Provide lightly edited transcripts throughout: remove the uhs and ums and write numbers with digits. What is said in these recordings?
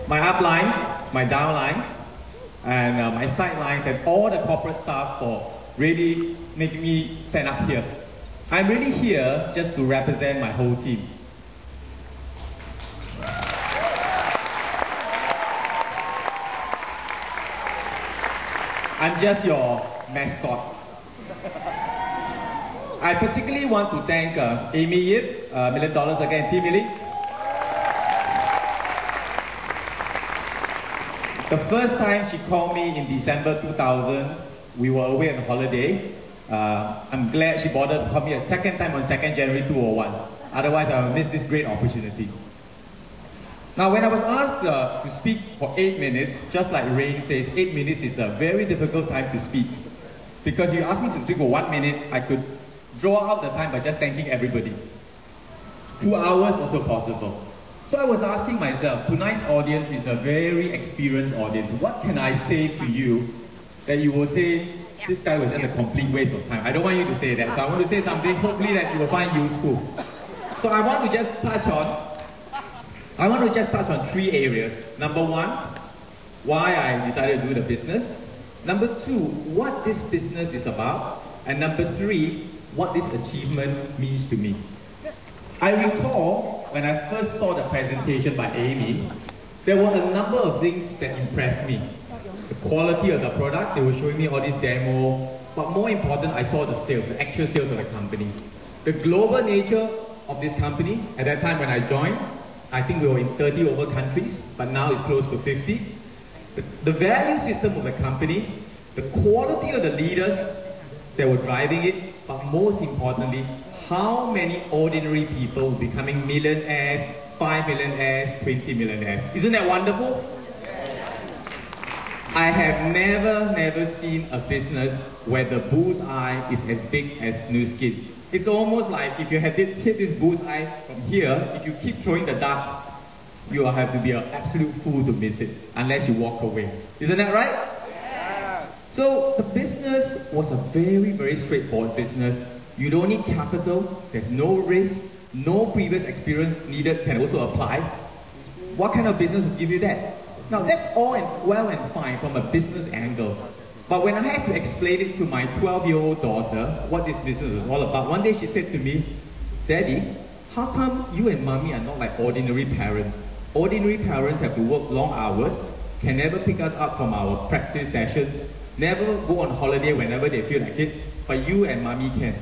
my uplines, my downlines, and my sidelines, and all the corporate staff for really making me stand up here. I'm really here just to represent my whole team. I'm just your mascot. I particularly want to thank Amy Yip, $1 million again, Team Millie. The first time she called me in December 2000, we were away on holiday. I'm glad she bothered to call me a second time on 2nd January 2001. Otherwise, I would miss this great opportunity. Now, when I was asked to speak for 8 minutes, just like Rain says, 8 minutes is a very difficult time to speak. Because you asked me to speak for 1 minute, I could draw out the time by just thanking everybody. 2 hours also possible. So I was asking myself, tonight's audience is a very experienced audience. What can I say to you that you will say, this guy was just a complete waste of time? I don't want you to say that. So I want to say something hopefully that you will find useful. So I want to just touch on 3 areas. Number 1, why I decided to do the business. Number 2, what this business is about. And number 3, what this achievement means to me. I recall when I first saw the presentation by Amy, there were a number of things that impressed me. The quality of the product, they were showing me all this demo, but more important, I saw the sales, the actual sales of the company. The global nature of this company, at that time when I joined, I think we were in 30 over countries, but now it's close to 50. The value system of the company, the quality of the leaders that were driving it, but most importantly, how many ordinary people becoming millionaires, 5 millionaires, 20 millionaires. Isn't that wonderful? I have never seen a business where the bullseye is as big as Nu Skin. It's almost like if you have hit this bullseye from here, if you keep throwing the dart, you will have to be an absolute fool to miss it, unless you walk away. Isn't that right? Yeah. So the business was a very straightforward business. You don't need capital, there's no risk, no previous experience needed can also apply. What kind of business will give you that? Now that's all well and fine from a business angle. But when I had to explain it to my 12-year-old daughter, what this business was all about, one day she said to me, "Daddy, how come you and Mommy are not like ordinary parents? Ordinary parents have to work long hours, can never pick us up from our practice sessions, never go on holiday whenever they feel like it, but you and Mommy can."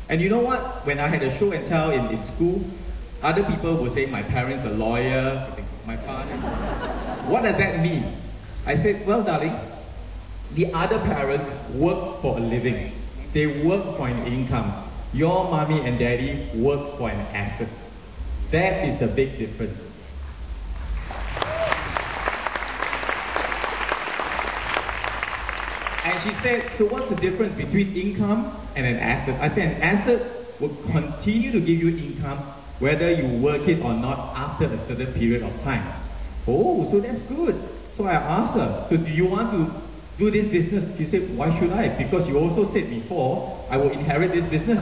And you know what? When I had a show and tell in school, other people were saying my parents are lawyers, my father. What does that mean? I said, well, darling, the other parents work for a living. They work for an income. Your mommy and daddy work for an asset. That is the big difference. And she said, so what's the difference between income and an asset? I said, an asset will continue to give you income whether you work it or not after a certain period of time. Oh, so that's good. So I asked her, so do you want to do this business? She said, why should I? Because you also said before, I will inherit this business.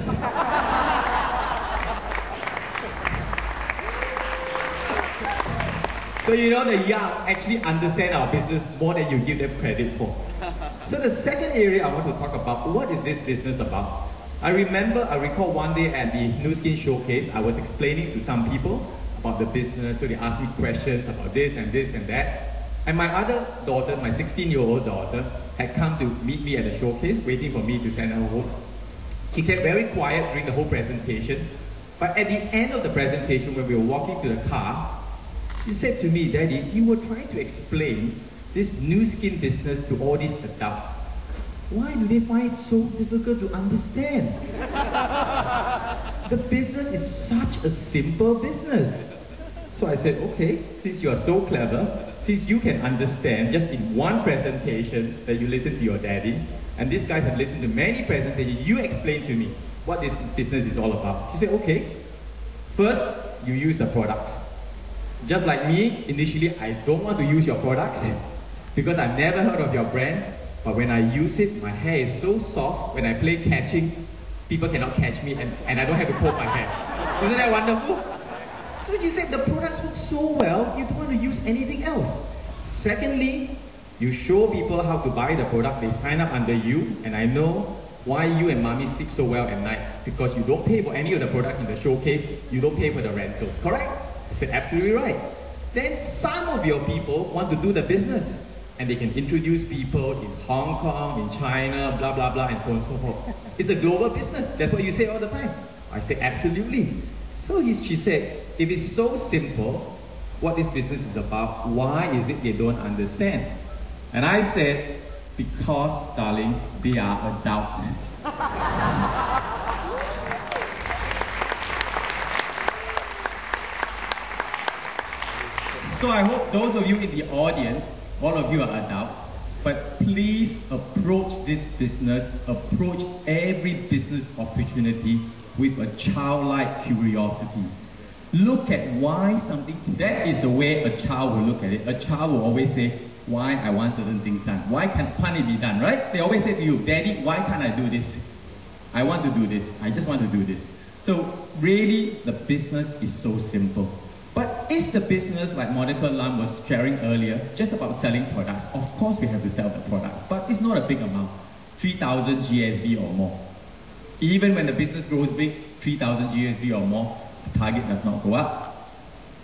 So you know the young actually understand our business more than you give them credit for. So the second area I want to talk about, what is this business about? I recall one day at the Nu Skin showcase, I was explaining to some people about the business, so they asked me questions about this and that. And my other daughter, my 16-year-old daughter, had come to meet me at the showcase, waiting for me to send her home. She kept very quiet during the whole presentation, but at the end of the presentation, when we were walking to the car, she said to me, "Daddy, you were trying to explain this Nu Skin business to all these adults. Why do they find it so difficult to understand? The business is such a simple business." So I said, okay, since you are so clever, since you can understand just in one presentation that you listen to your daddy, and these guys have listened to many presentations, you explain to me what this business is all about. She said, okay, first, you use the products. Just like me, initially I don't want to use your products because I've never heard of your brand, but when I use it, my hair is so soft. When I play catching, people cannot catch me and I don't have to comb my hair. Isn't that wonderful? So you said the products work so well, you don't want to use anything else. Secondly, you show people how to buy the product, they sign up under you, and I know why you and mommy sleep so well at night, because you don't pay for any of the products in the showcase, you don't pay for the rentals, correct? I said, absolutely right. Then some of your people want to do the business, and they can introduce people in Hong Kong, in China, blah, blah, blah, and so on and so forth. It's a global business. That's what you say all the time. I say, absolutely. So she said, if it's so simple, what this business is about, why is it they don't understand? And I said, because, darling, they are adults. So I hope those of you in the audience, all of you are adults, but please approach this business, approach every business opportunity with a childlike curiosity. Look at why something, that is the way a child will look at it. A child will always say, why I want certain things done. Why can't it be done, right? They always say to you, Daddy, why can't I do this? I want to do this. I just want to do this. So really, the business is so simple. But is the business, like Monica Lam was sharing earlier, just about selling products? Of course we have to sell the products, but it's not a big amount. 3,000 GSV or more. Even when the business grows big, 3,000 GSV or more, the target does not go up.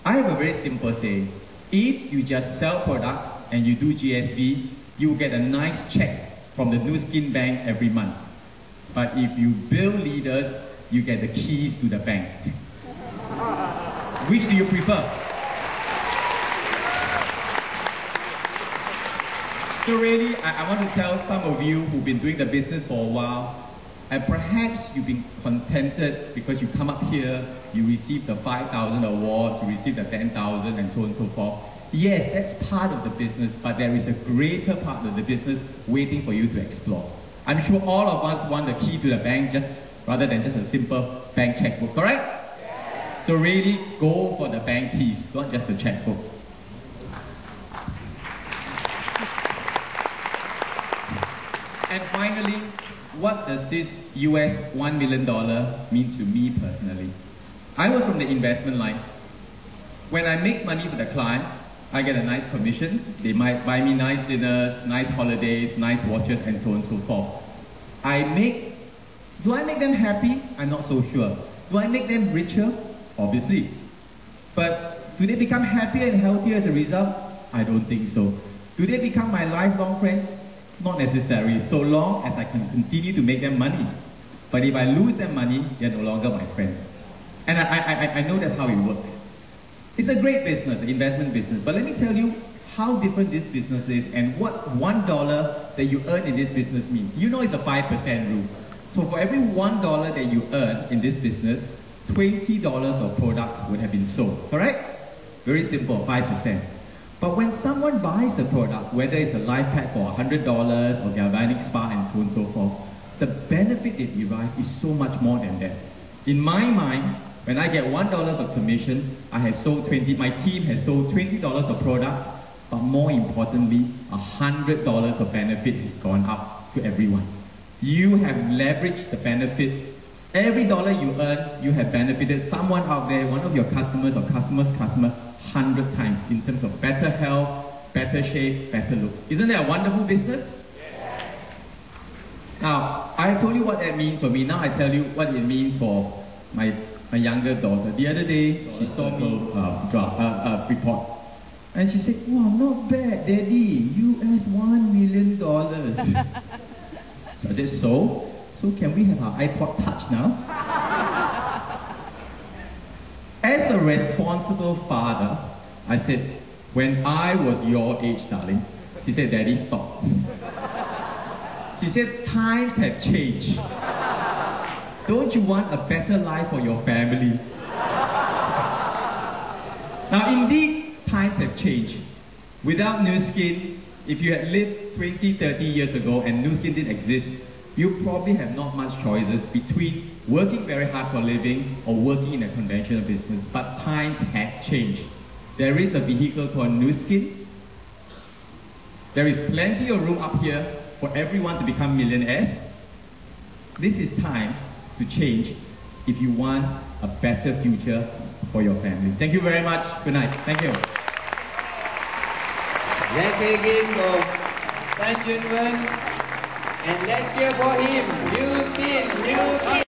I have a very simple saying. If you just sell products and you do GSV, you will get a nice check from the Nu Skin Bank every month. But if you build leaders, you get the keys to the bank. Which do you prefer? So really, I want to tell some of you who've been doing the business for a while, and perhaps you've been contented because you come up here, you receive the 5,000 awards, you receive the 10,000 and so on and so forth. Yes, that's part of the business, but there is a greater part of the business waiting for you to explore. I'm sure all of us want the key to the bank rather than just a simple bank checkbook, correct? Yes. So really go for the bank keys, not just the checkbook. And finally, what does this US $1 million mean to me personally? I was from the investment line. When I make money for the clients, I get a nice commission. They might buy me nice dinners, nice holidays, nice watches, and so on and so forth. Do I make them happy? I'm not so sure. Do I make them richer? Obviously. But do they become happier and healthier as a result? I don't think so. Do they become my lifelong friends? Not necessarily, so long as I can continue to make them money. But if I lose them money, they're no longer my friends. And I know that's how it works. It's a great business, the investment business. But let me tell you how different this business is and what $1 that you earn in this business means. You know it's a 5% rule. So for every $1 that you earn in this business, $20 of products would have been sold, correct? Very simple, 5%. But when someone buys a product, whether it's a life pack for $100 or galvanic spa and so on and so forth, the benefit they derive is so much more than that. In my mind, when I get $1 of commission, my team has sold $20 of products, but more importantly, $100 of benefit has gone up to everyone. You have leveraged the benefit. Every dollar you earn, you have benefited someone out there, one of your customers or customer's customer, 100 times in terms of better health, better shape, better look. Isn't that a wonderful business? Yes. Now, I told you what that means for me. Now I tell you what it means for my younger daughter. The other day, she saw me report. And she said, wow, not bad, Daddy, US $1 million. So I said, so can we have our iPod Touch now? As a responsible father, I said, when I was your age, darling, she said, Daddy, stop. She said, times have changed. Don't you want a better life for your family? Now, indeed, times have changed. Without Nu Skin, if you had lived 20, 30 years ago and Nu Skin didn't exist, you probably have not much choices between working very hard for a living or working in a conventional business. But times have changed. There is a vehicle called Nu Skin. There is plenty of room up here for everyone to become millionaires. This is time to change if you want a better future for your family. Thank you very much. Good night. Thank you. Let's begin for Tan Juinn Wenn, and let's cheer for him. New team, new team.